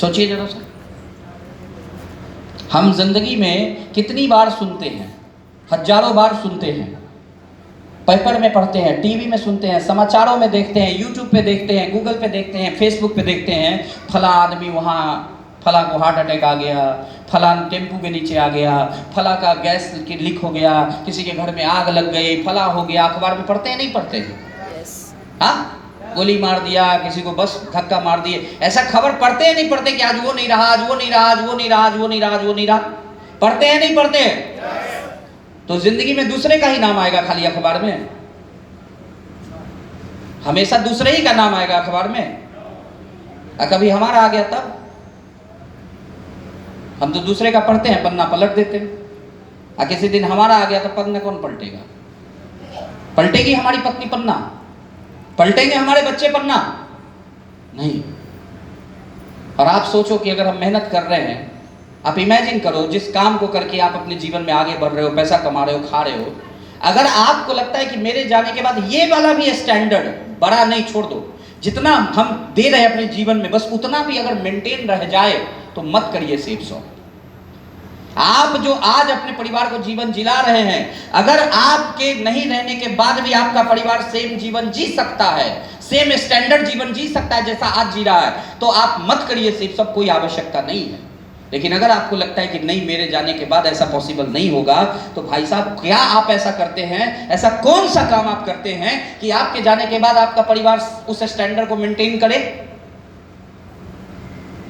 सोचिए जरा सा, हम जिंदगी में कितनी बार सुनते हैं, हजारों बार सुनते हैं, पेपर में पढ़ते हैं, टीवी में सुनते हैं, समाचारों में देखते हैं, यूट्यूब पे देखते हैं, गूगल पे देखते हैं, फेसबुक पे देखते हैं, फला आदमी वहाँ, फला को हार्ट अटैक आ गया, फला टेम्पू के नीचे आ गया, फला का गैस लीक हो गया, किसी के घर में आग लग गई, फला हो गया। अखबार में पढ़ते हैं नहीं पढ़ते हैं? हाँ, गोली मार दिया, किसी को बस धक्का मार दिए, ऐसा खबर पढ़ते हैं नहीं पढ़ते कि आज वो नहीं रहा, आज वो नहीं रहा, आज वो नहीं रहा, आज वो नहीं रहा, आज वो नहीं रहा? पढ़ते हैं नहीं पढ़ते? तो जिंदगी में दूसरे का ही नाम आएगा खाली अखबार में, हमेशा दूसरे ही का नाम आएगा अखबार में। कभी हमारा आ गया तब हम तो दूसरे का पढ़ते हैं, पन्ना पलट देते हैं। किसी दिन हमारा आ गया तो पन्ना कौन पलटेगा? पलटेगी हमारी पत्नी पन्ना? पलटेंगे हमारे बच्चे पन्ना? नहीं। और आप सोचो कि अगर हम मेहनत कर रहे हैं, आप इमेजिन करो जिस काम को करके आप अपने जीवन में आगे बढ़ रहे हो, पैसा कमा रहे हो, खा रहे हो, अगर आपको लगता है कि मेरे जाने के बाद ये वाला भी स्टैंडर्ड बड़ा नहीं, छोड़ दो, जितना हम दे रहे हैं अपने जीवन में बस उतना भी अगर मेंटेन रह जाए तो मत करिए सेफ सॉ। आप जो आज अपने परिवार को जीवन जिला रहे हैं, अगर आपके नहीं रहने के बाद भी आपका परिवार सेम जीवन जी सकता है, सेम स्टैंडर्ड जीवन जी सकता है जैसा आज जी रहा है, तो आप मत करिए सेफ सॉ, कोई आवश्यकता नहीं है। लेकिन अगर आपको लगता है कि नहीं मेरे जाने के बाद ऐसा पॉसिबल नहीं होगा, तो भाई साहब क्या आप ऐसा करते हैं, ऐसा कौन सा काम आप करते हैं कि आपके जाने के बाद आपका परिवार उस स्टैंडर्ड को मेंटेन करे?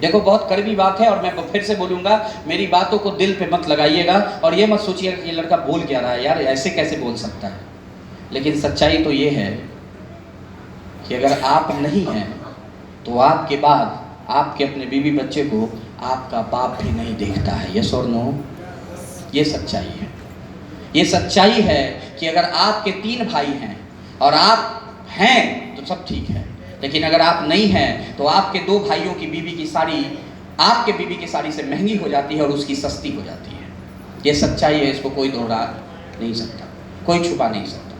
देखो बहुत कड़वी बात है और मैं फिर से बोलूंगा, मेरी बातों को दिल पे मत लगाइएगा और ये मत सोचिएगा कि ये लड़का बोल क्या रहा है, यार ऐसे कैसे बोल सकता है। लेकिन सच्चाई तो ये है कि अगर आप नहीं हैं तो आपके बाद आपके अपने बीवी बच्चे को आपका बाप भी नहीं देखता है। यस और नो? ये सच्चाई है। ये सच्चाई है कि अगर आपके 3 भाई हैं और आप हैं तो सब ठीक है, लेकिन अगर आप नहीं हैं तो आपके 2 भाइयों की बीवी की साड़ी आपके बीवी की साड़ी से महंगी हो जाती है और उसकी सस्ती हो जाती है। ये सच्चाई है, इसको कोई दोहरा नहीं सकता, कोई छुपा नहीं सकता।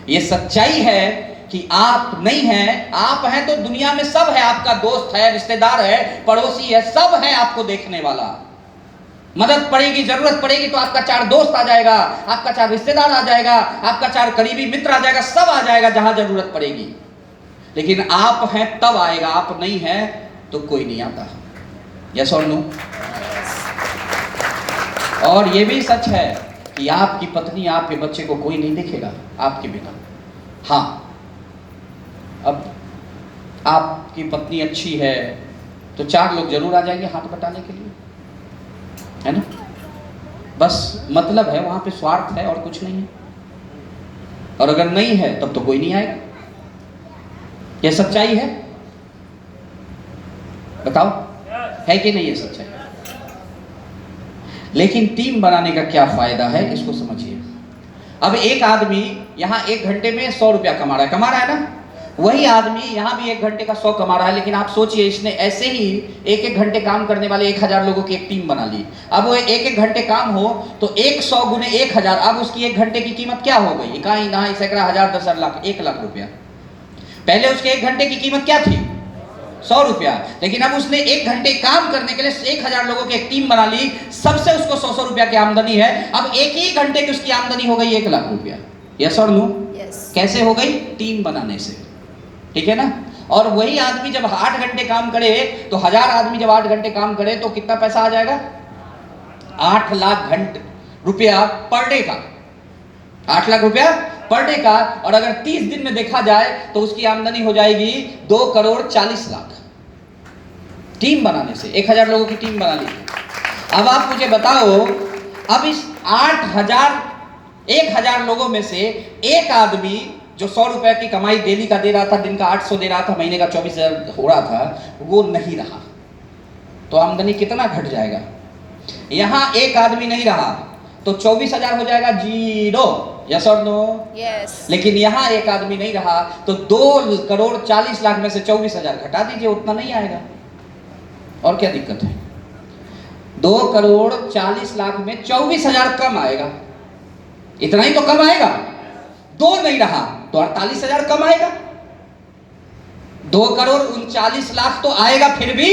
ये सच्चाई है कि आप नहीं हैं, आप हैं तो दुनिया में सब है, आपका दोस्त है, रिश्तेदार है, पड़ोसी है, सब है आपको देखने वाला। मदद पड़ेगी, जरूरत पड़ेगी तो आपका 4 दोस्त आ जाएगा, आपका 4 रिश्तेदार आ जाएगा, आपका 4 करीबी मित्र आ जाएगा, सब आ जाएगा जहां जरूरत पड़ेगी। लेकिन आप हैं तब आएगा, आप नहीं हैं तो कोई नहीं आता। यस और नो? और ये भी सच है कि आपकी पत्नी आपके बच्चे को कोई नहीं देखेगा आपके बिना। हाँ, अब आपकी पत्नी अच्छी है तो 4 लोग जरूर आ जाएंगे हाथ बटाने के लिए, है ना? बस मतलब है वहां पे स्वार्थ है और कुछ नहीं है। और अगर नहीं है तब तो कोई नहीं आएगा। यह सच्चाई है? बताओ, है कि नहीं ये सच्चाई? लेकिन टीम बनाने का क्या फायदा है, इसको समझिए। अब एक आदमी यहां 1 घंटे में 100 रुपया कमा रहा है ना? वही आदमी यहां भी 1 घंटे का 100 कमा रहा है। लेकिन आप सोचिए, इसने ऐसे ही 1-1 घंटे काम करने वाले 1000 लोगों की एक टीम बना ली। अब वो 1-1 घंटे काम हो तो 100 गुने 1000, अब उसकी 1 घंटे की कीमत क्या हो गई? इकाई, दहाई, सैकड़ा, हजार, 10 लाख, 1 लाख रुपया। पहले उसके 1 घंटे की कीमत क्या थी? 100 रुपया। लेकिन अब उसने 1 घंटे काम करने के लिए 1000 लोगों की एक टीम बना ली, सबसे उसको 100 रुपया की आमदनी है। अब 1 ही घंटे की उसकी आमदनी हो गई 1 लाख रुपया। यस और नो? कैसे हो गई? टीम बनाने से। ठीक है ना? और वही आदमी जब 8 घंटे काम करे तो 1000 आदमी जब 8 घंटे काम करे तो कितना पैसा आ जाएगा? 8 लाख रुपया पर डे का। 8 लाख रुपया पर डे का। और अगर 30 दिन में देखा जाए तो उसकी आमदनी हो जाएगी 2 करोड़ 40 लाख। टीम बनाने से 1000 लोगों की टीम बना ली। अब आप मुझे बताओ, अब इस 1000 लोगों में से एक आदमी जो 100 रुपए की कमाई डेली का दे रहा था, दिन का 800 दे रहा था, महीने का 24,000 हो रहा था, वो नहीं रहा तो आमदनी कितना घट जाएगा? यहां एक आदमी नहीं रहा तो 24,000 हो जाएगा, 0। यस और नो? यस। लेकिन यहां एक आदमी नहीं रहा तो 2 करोड़ 40 लाख में से 24,000 घटा दीजिए, उतना नहीं आएगा। और क्या दिक्कत है? 2 करोड़ 40 लाख में 24,000 कम आएगा, इतना ही तो कम आएगा। 2 नहीं रहा तो 48,000 कम आएगा। 2 करोड़ 39 लाख तो आएगा फिर भी।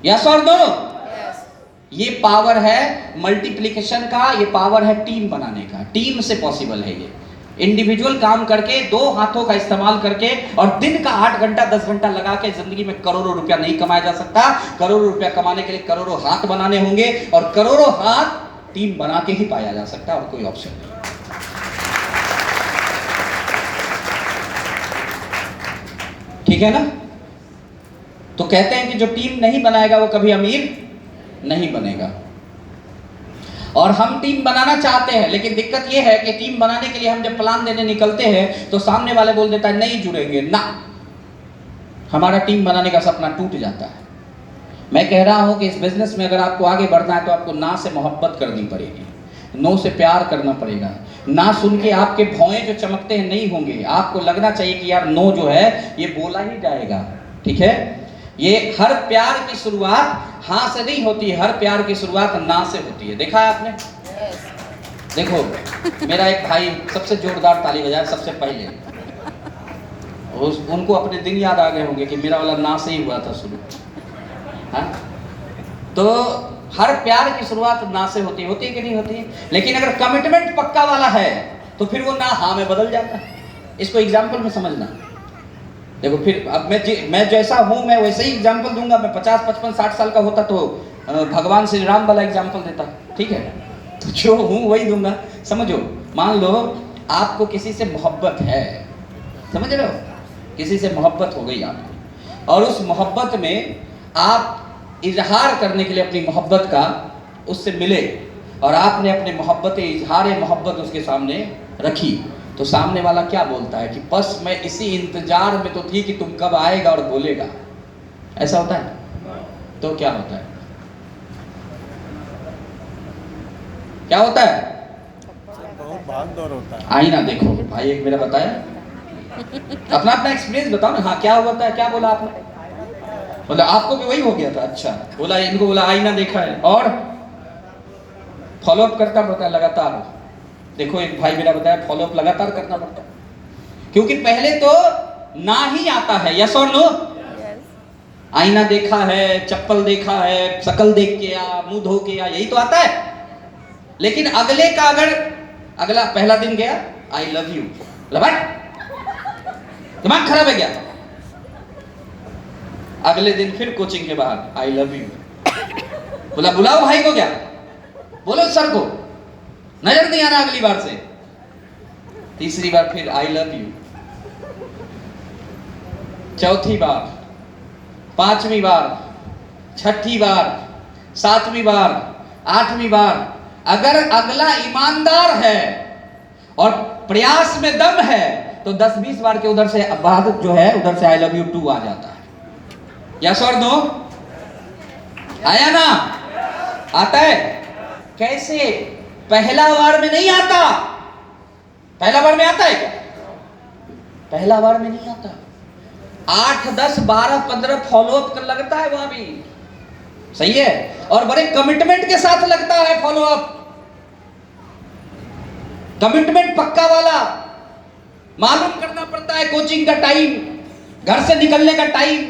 यस और नो? ये पावर है मल्टीप्लिकेशन का, ये पावर है टीम बनाने का। टीम से पॉसिबल है ये। इंडिविजुअल काम करके, दो हाथों का इस्तेमाल करके और दिन का 8 घंटा 10 घंटा लगा के जिंदगी में करोड़ों रुपया नहीं कमाया जा सकता। करोड़ों रुपया कमाने के लिए करोड़ों हाथ बनाने होंगे और करोड़ों हाथ टीम बना के ही पाया जा सकता है, और कोई ऑप्शन नहीं। ठीक है ना? तो कहते हैं कि जो टीम नहीं बनाएगा वो कभी अमीर नहीं बनेगा। और हम टीम बनाना चाहते हैं, लेकिन दिक्कत ये है कि टीम बनाने के लिए हम जब प्लान देने निकलते हैं तो सामने वाले बोल देता है नहीं जुड़ेंगे ना, हमारा टीम बनाने का सपना टूट जाता है। मैं कह रहा हूं कि इस बिजनेस में अगर आपको आगे बढ़ना है तो आपको ना से मोहब्बत करनी पड़ेगी, नो से प्यार करना पड़ेगा। ना सुन के आपके भौएं जो चमकते हैं नहीं होंगे, आपको लगना चाहिए कि यार नो जो है ये बोला ही जाएगा। ठीक है? ये हर प्यार की शुरुआत हाँ से नहीं होती है, हर प्यार की शुरुआत ना से होती है। देखा है आपने? देखो मेरा एक भाई, सबसे जोरदार ताली बजाए सबसे पहले, उनको अपने दिन याद आ गए होंगे कि मेरा वाला ना से ही हुआ था शुरू। हाँ? तो हर प्यार की शुरुआत ना से होती है कि नहीं होती? लेकिन अगर कमिटमेंट पक्का वाला है तो फिर वो ना हाँ में बदल जाता है। इसको एग्जाम्पल में समझना। देखो फिर अब मैं जैसा हूं मैं वैसे ही एग्जाम्पल दूंगा। मैं 50 55 60 साल का होता तो भगवान श्री राम वाला एग्जाम्पल देता। ठीक है? तो जो हूं वही दूंगा। समझो, मान लो आपको किसी से मोहब्बत है, समझ रहे हो? किसी से मोहब्बत हो गई आपको, और उस मोहब्बत में आप इजहार करने के लिए अपनी मोहब्बत का उससे मिले और आपने अपने इजहार मोहब्बत उसके सामने रखी, तो सामने वाला क्या बोलता है कि बस मैं इसी इंतजार में तो थी कि तुम कब आएगा और बोलेगा। ऐसा होता है? तो क्या होता है? क्या होता है? बहुत भाग दौड़ होता है। आईना देखो भाई, एक मेरा बताया, अपना अपना एक्सपीरियंस बताओ ना। हाँ, क्या होता है? क्या बोला आपने? बोला आपको भी वही हो गया था? अच्छा, बोला इनको, बोला आईना देखा है और फॉलोअप करता पड़ता है लगातार। देखो एक भाई मेरा बताया फॉलोअप लगातार करना पड़ता है, क्योंकि पहले तो ना ही आता है। यस और नो? आईना देखा है, चप्पल देखा है, शकल देख के या मुंह धो के या, यही तो आता है। लेकिन अगले का अगला पहला दिन गया आई लव यू, दिमाग खराब है क्या? अगले दिन फिर कोचिंग के बाद आई लव यू, बोला बुलाओ भाई को, क्या बोलो सर को, नजर नहीं आ रहा अगली बार से। तीसरी बार फिर आई लव यू, चौथी बार, पांचवी बार, छठी बार, सातवीं बार, आठवीं बार। अगर अगला ईमानदार है और प्रयास में दम है तो 10-20 बार के उधर से बाद जो है उधर से आई लव यू 2 आ जाता है। यस और नो? आया ना? आता है? कैसे? पहला बार में नहीं आता। पहला बार में आता है क्या? पहला बार में नहीं आता। 8, 10, 12, 15 फॉलोअप कर लगता है वहां भी। सही है? और बड़े कमिटमेंट के साथ लगता है फॉलोअप। कमिटमेंट पक्का वाला। मालूम करना पड़ता है कोचिंग का टाइम, घर से निकलने का टाइम,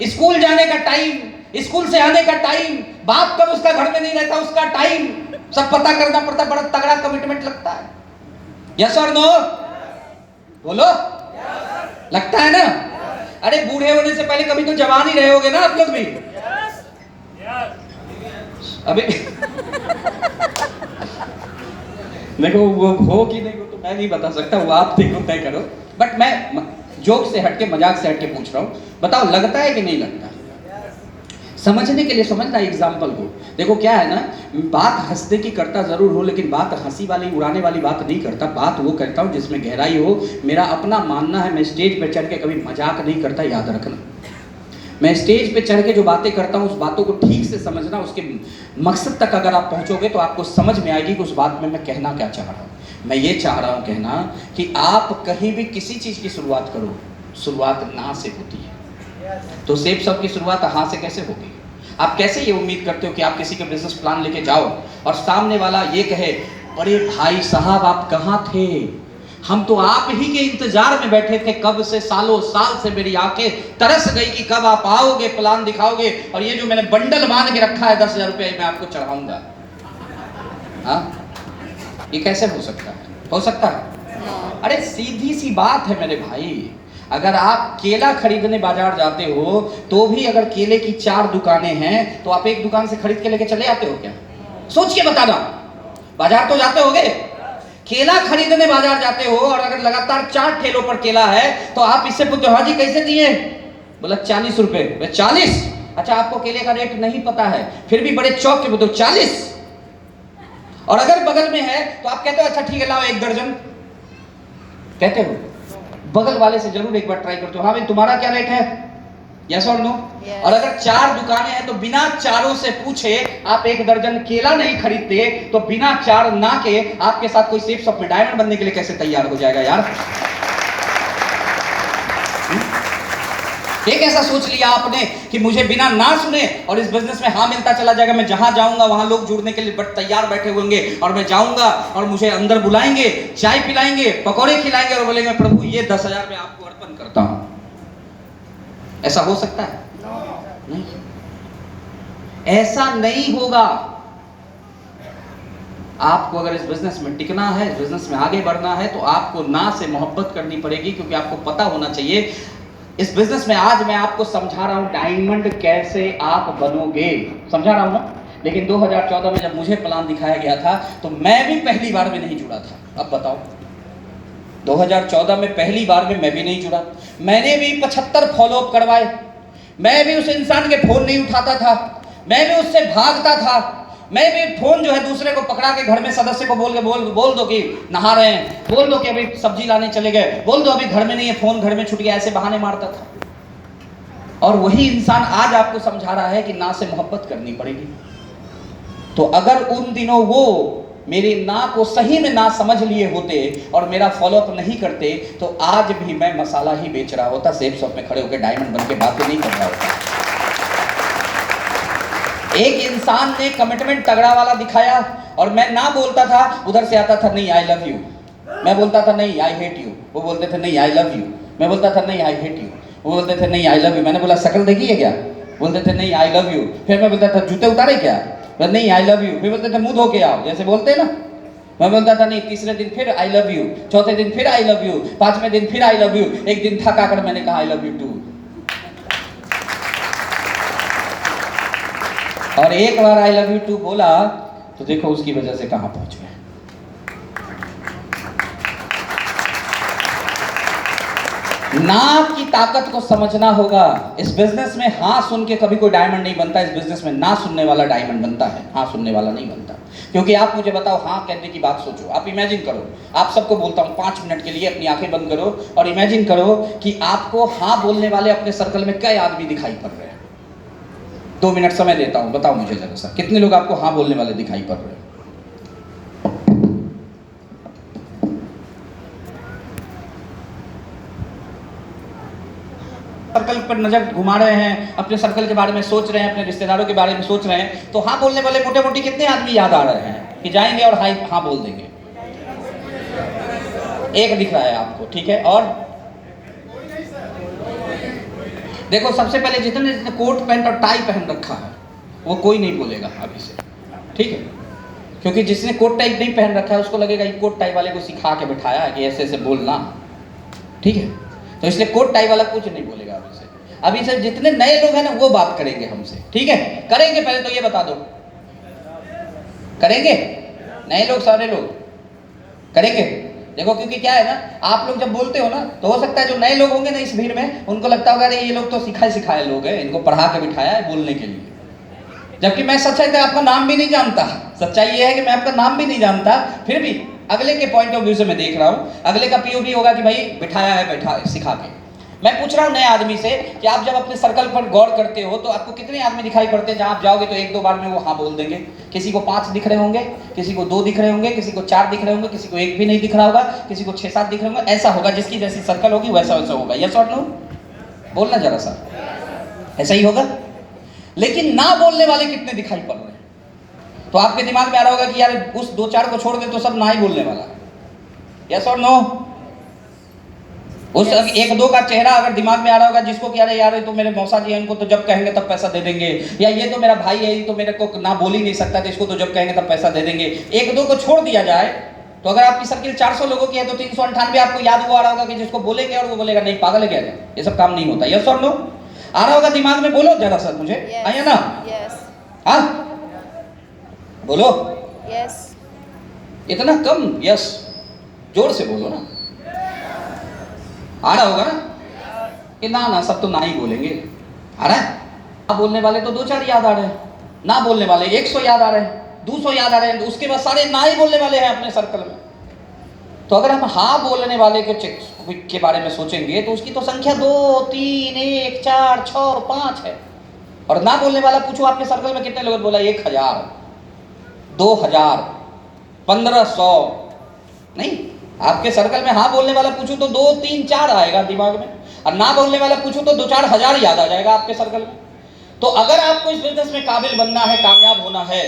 स्कूल जाने का टाइम, स्कूल से आने का टाइम, बाप कब उसका घर में नहीं रहता उसका टाइम, सब पता करना पड़ता है। बड़ा तगड़ा कमिटमेंट लगता है। यस और नो? बोलो। लगता है ना? अरे बूढ़े होने से पहले कभी तो जवान ही रहे होगे ना आप लोग भी। अभी देखो वो हो कि नहीं हो तो मैं नहीं बता सकता, वो आप देखो तय करो। बट मैं जोक से हटके, मजाक से हटके पूछ रहा हूँ, बताओ लगता है कि नहीं लगता? समझने के लिए समझना एग्जाम्पल को। देखो क्या है ना, बात हंसने की करता जरूर हो, लेकिन बात हंसी वाली उड़ाने वाली बात नहीं करता। बात वो करता हूँ जिसमें गहराई हो। मेरा अपना मानना है, मैं स्टेज पे चढ़ के कभी मजाक नहीं करता, याद रखना। मैं स्टेज पे चढ़ के जो बातें करता हूँ उस बातों को ठीक से समझना, उसके मकसद तक अगर आप पहुँचोगे तो आपको समझ में आएगी कि उस बात में मैं कहना क्या चाह रहा हूँ। मैं ये चाह रहा हूँ कहना कि आप कहीं भी किसी चीज़ की शुरुआत करो, शुरुआत ना से होती है। तो सेब सब की शुरुआत हाँ से कैसे होगी? आप कैसे ये उम्मीद करते हो कि आप किसी का बिजनेस प्लान लेके जाओ और सामने वाला ये कहे अरे भाई साहब आप कहाँ थे, हम तो आप ही के इंतजार में बैठे थे, कब से, सालों साल से मेरी आंखें तरस गई कि कब आप आओगे, प्लान दिखाओगे, और ये जो मैंने बंडल बांध के रखा है 10,000 रुपये मैं आपको चढ़ाऊंगा। हाँ, ये कैसे हो सकता है? हो सकता है? अरे सीधी सी बात है मेरे भाई, अगर आप केला खरीदने बाजार जाते हो तो भी अगर केले की 4 दुकानें हैं तो आप एक दुकान से खरीद के लेके चले आते हो क्या? सोच के बताना। बाजार तो जाते होगे, केला खरीदने बाजार जाते हो और अगर लगातार 4 ठेलों पर केला है तो आप इससे पूछते हो हाँ जी कैसे दिए? बोला 40 रुपए। 40? अच्छा, आपको केले का रेट नहीं पता है, फिर भी बड़े चौक के बोलते 40। और अगर बगल में है तो आप कहते हो अच्छा ठीक है लाओ 1 दर्जन, कहते हो। बगल वाले से जरूर एक बार ट्राई करते हो, हाँ भाई तुम्हारा क्या रेट है, यस और नो? और अगर 4 दुकानें हैं तो बिना चारों से पूछे आप 1 दर्जन केला नहीं खरीदते तो बिना 4 ना के आपके साथ कोई सेफ शॉप में डायमंड बनने के लिए कैसे तैयार हो जाएगा यार? एक ऐसा सोच लिया आपने कि मुझे बिना ना सुने और इस बिजनेस में हाँ मिलता चला जाएगा, मैं जहां जाऊंगा वहां लोग जुड़ने के लिए तैयार बैठे होंगे और मैं जाऊंगा और मुझे अंदर बुलाएंगे, चाय पिलाएंगे, पकौड़े खिलाएंगे और बोलेंगे प्रभु ये 10,000 मैं आपको अर्पण करता हूं। ऐसा हो सकता है? नहीं, ऐसा नहीं होगा। आपको अगर इस बिजनेस में टिकना है, इस बिजनेस में आगे बढ़ना है तो आपको ना से मोहब्बत करनी पड़ेगी, क्योंकि आपको पता होना चाहिए इस बिजनेस में आज मैं आपको समझा रहा हूं डायमंड कैसे आप बनोगे, समझा रहा हूं ना। लेकिन 2014 में जब मुझे प्लान दिखाया गया था तो मैं भी पहली बार में नहीं जुड़ा था। अब बताओ, 2014 में पहली बार में मैं भी नहीं जुड़ा, मैंने भी 75 फॉलोअप करवाए, मैं भी उस इंसान के फोन नहीं उठाता था, मैं भी उससे भागता था, मैं भी फोन जो है दूसरे को पकड़ा के घर में सदस्य को बोल दो कि नहा रहे हैं, बोल दो कि अभी सब्जी लाने चले गए, बोल दो अभी घर में नहीं है, फोन घर में छूट गया, ऐसे बहाने मारता था। और वही इंसान आज आपको समझा रहा है कि ना से मोहब्बत करनी पड़ेगी। तो अगर उन दिनों वो मेरी ना को सही में ना समझ लिए होते और मेरा फॉलोअप नहीं करते तो आज भी मैं मसाला ही बेच रहा होता, सेफ शॉप में खड़े होकर डायमंड बन के बातें नहीं कर रहा होता। एक इंसान ने कमिटमेंट तगड़ा वाला दिखाया और मैं ना बोलता था, उधर से आता था नहीं आई लव यू, मैं बोलता था नहीं आई हेट यू, वो बोलते थे नहीं आई लव यू, मैं बोलता था नहीं आई हेट यू, वो बोलते थे नहीं आई लव यू। मैंने बोला शक्ल देखी है क्या? बोलते थे नहीं आई लव यू। फिर मैं बोलता था जूते उतारे क्या? नहीं आई लव यू। फिर बोलते थे मुंह धो के आओ, जैसे बोलते हैं ना। मैं बोलता था नहीं, तीसरे दिन फिर आई लव यू, चौथे दिन फिर आई लव यू, 5वें दिन फिर आई लव यू। एक दिन थका कर मैंने कहा आई लव यू टू। और एक बार आई लव यू टू बोला तो देखो उसकी वजह से कहां पहुंच गए। ना की ताकत को समझना होगा। इस बिजनेस में हाँ सुन के कभी कोई डायमंड नहीं बनता, इस बिजनेस में ना सुनने वाला डायमंड बनता है, हाँ सुनने वाला नहीं बनता। क्योंकि आप मुझे बताओ, हाँ कहने की बात सोचो, आप इमेजिन करो, आप सबको बोलता हूं 5 मिनट के लिए अपनी आंखें बंद करो और इमेजिन करो कि आपको हाँ बोलने वाले अपने सर्कल में कई आदमी दिखाई पड़ रहे हैं। 2 मिनट समय देता हूं, बताओ मुझे जरा सा, कितने लोग आपको हाँ बोलने वाले दिखाई पड़ रहे हैं? सर्कल पर नजर घुमा रहे हैं, अपने सर्कल के बारे में सोच रहे हैं, अपने रिश्तेदारों के बारे में सोच रहे हैं, तो हाँ बोलने वाले मोटे मोटी कितने आदमी याद आ रहे हैं कि जाएंगे और हाँ बोल देंगे? एक दिख रहा है आपको, ठीक है। और देखो सबसे पहले जितने कोट पैंट और टाई पहन रखा है वो कोई नहीं बोलेगा अभी से, ठीक है। क्योंकि जिसने कोट टाई नहीं पहन रखा है उसको लगेगा ये कोट टाई वाले को सिखा के बिठाया है कि ऐसे ऐसे बोलना, ठीक है। तो इसलिए कोट टाई वाला कुछ नहीं बोलेगा अभी से। अभी से जितने नए लोग हैं ना वो बात करेंगे हमसे, ठीक है। करेंगे, पहले तो ये बता दो, करेंगे? नए लोग, सारे लोग करेंगे? देखो क्योंकि क्या है ना, आप लोग जब बोलते हो ना तो हो सकता है जो नए लोग होंगे ना इस भीड़ में उनको लगता होगा अरे ये लोग तो सिखाए लोग हैं, इनको पढ़ा के बिठाया है बोलने के लिए। जबकि मैं सच्चाई तो आपका नाम भी नहीं जानता। सच्चाई ये है कि मैं आपका नाम भी नहीं जानता, फिर भी अगले के पॉइंट ऑफ व्यू से मैं देख रहा हूँ, अगले का पीओवी होगा कि भाई बिठाया है, बैठा सिखा के। मैं पूछ रहा हूँ नए आदमी से कि आप जब अपने सर्कल पर गौर करते हो तो आपको कितने आदमी दिखाई पड़ते हैं जहां आप जाओगे तो 1-2 बार में वो हाँ बोल देंगे? किसी को 5 दिख रहे होंगे, किसी को 2 दिख रहे होंगे, किसी को 4 दिख रहे होंगे, किसी को 1 भी नहीं दिख रहा होगा, किसी को 6-7 दिख रहे होंगे। ऐसा होगा, जिसकी जैसी सर्कल होगी वैसा वैसा होगा। यस और नो? बोलना जरा सा, ऐसा ही होगा। लेकिन ना बोलने वाले कितने दिखाई पड़ रहे हैं? तो आपके दिमाग में आ रहा होगा कि यार उस 2-4 को छोड़ दे तो सब ना ही बोलने वाला। यस और नो? उस एक दो का चेहरा अगर दिमाग में आ रहा होगा जिसको कि अरे यार ये तो मेरे मौसा जी हैं, इनको तो जब कहेंगे तब पैसा दे देंगे, या ये तो मेरा भाई है, ये तो मेरे को ना बोल ही नहीं सकता, तो इसको तो जब कहेंगे तब पैसा दे देंगे। एक दो को छोड़ दिया जाए तो अगर आपकी सर्किल 400 लोगों की है तो 398 आपको याद हुआ आ रहा होगा कि जिसको बोलेंगे और वो बोलेगा नहीं पागल है क्या, ये सब काम नहीं होता। यस और नो आ रहा होगा दिमाग में? बोलो जरा सर मुझे, आया ना? हाँ बोलो। यस। इतना कम यस, जोर से बोलो ना। आ रहा होगा ना कि ना ना सब तो ना ही बोलेंगे? आ रहा है? ना बोलने वाले तो 2-4 याद आ रहे हैं, ना बोलने वाले 100 याद आ रहे हैं, 200 याद आ रहे हैं, उसके बाद सारे ना ही बोलने वाले हैं अपने सर्कल में। तो अगर हम हाँ बोलने वाले के बारे में सोचेंगे तो उसकी तो संख्या 2, 3, 1, 4, 6, 5 है। और ना बोलने वाला पूछो आपके सर्कल में कितने लोग बोला? 1000, 2000, 1500। नहीं, आपके सर्कल में हाँ बोलने वाला पूछो तो 2, 3, 4 आएगा दिमाग में, और ना बोलने वाला पूछो तो 2-4 हजार याद आ जाएगा आपके सर्कल में। तो अगर आपको इस बिजनेस में काबिल बनना है, कामयाब होना है,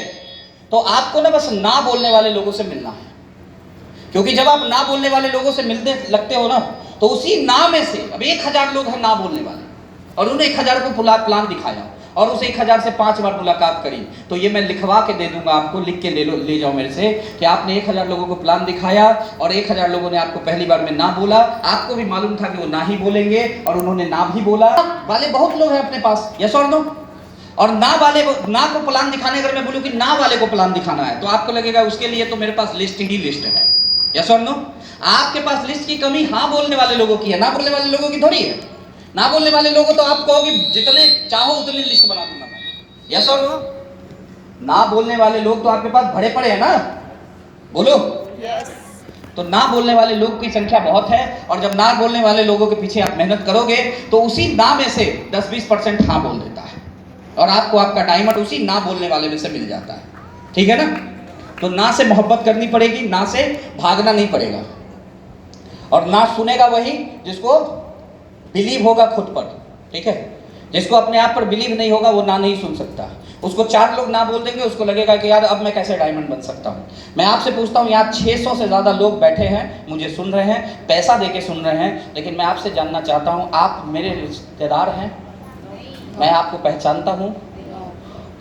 तो आपको ना बस ना बोलने वाले लोगों से मिलना है। क्योंकि जब आप ना बोलने वाले लोगों से मिलने लगते हो ना, तो उसी ना में से अब 1000 लोग हैं ना बोलने वाले, और उन्हें 1000 को प्लान दिखाया और उस 1000 से 5 बार मुलाकात करी, तो ये मैं लिखवा के दे दूंगा आपको, लिख के ले जाओ मेरे से कि आपने 1000 लोगों को प्लान दिखाया और 1000 लोगों ने आपको पहली बार में ना बोला। आपको भी मालूम था कि वो ना ही बोलेंगे और उन्होंने ना भी बोला वाले बहुत लोग हैं अपने पास। यस और नो? और ना वाले ना को प्लान दिखाने, अगर मैं बोलूं कि ना वाले को प्लान दिखाना है तो आपको लगेगा उसके लिए तो मेरे पास लिस्ट ही लिस्ट है। यस और नो? आपके पास लिस्ट की कमी हाँ बोलने वाले लोगों की है, ना बोलने वाले लोगों की थोड़ी है। ना बोलने वाले लोगों तो आप कहोगे जितने चाहो उतनी लिस्ट बना दूंगा मैं। यस और नो? ना बोलने वाले लोग तो आपके पास भरे पड़े हैं ना, बोलो। यस। तो ना बोलने वाले लोग की संख्या बहुत है, और जब ना बोलने वाले लोगों के पीछे आप मेहनत करोगे तो उसी ना में से 10-20% हाँ बोल देता है, और आपको आपका डायमंड उसी ना बोलने वाले में से मिल जाता है। ठीक है ना? तो ना से मोहब्बत करनी पड़ेगी, ना से भागना नहीं पड़ेगा। और ना सुनेगा वही जिसको बिलीव होगा खुद पर। ठीक है? जिसको अपने आप पर बिलीव नहीं होगा वो ना नहीं सुन सकता। उसको 4 लोग ना बोल देंगे, उसको लगेगा कि यार अब मैं कैसे डायमंड बन सकता हूँ। मैं आपसे पूछता हूँ, यहाँ 600 से ज़्यादा लोग बैठे हैं, मुझे सुन रहे हैं, पैसा दे के सुन रहे हैं, लेकिन मैं आपसे जानना चाहता हूँ, आप मेरे रिश्तेदार हैं? मैं आपको पहचानता हूँ?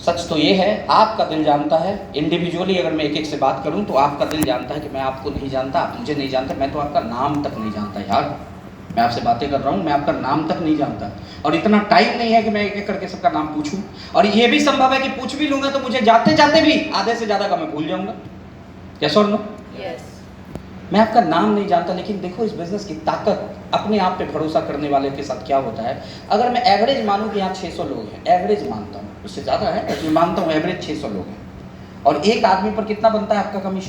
सच तो ये है, आपका दिल जानता है। इंडिविजुअली अगर मैं एक से बात करूं तो आपका दिल जानता है कि मैं आपको नहीं जानता, आप मुझे नहीं जानते, मैं तो आपका नाम तक नहीं जानता यार। मैं आपसे बातें कर रहा हूं, मैं आपका नाम तक नहीं जानता, और इतना टाइम नहीं है कि मैं एक करके सबका नाम पूछूं। और ये भी संभव है कि पूछ भी लूंगा तो मुझे जाते जाते भी आधे से ज़्यादा का मैं भूल जाऊंगा। यस और नो? यस। मैं आपका नाम नहीं जानता, लेकिन देखो इस बिजनेस की ताकत, अपने आप पे भरोसा करने वाले के साथ क्या होता है। अगर मैं एवरेज मानूं कि यहाँ 600 लोग हैं, एवरेज मानता हूँ, उससे ज़्यादा है लेकिन मानता हूँ एवरेज 600 लोग हैं, और एक आदमी पर कितना बनता है आपका कमीशन?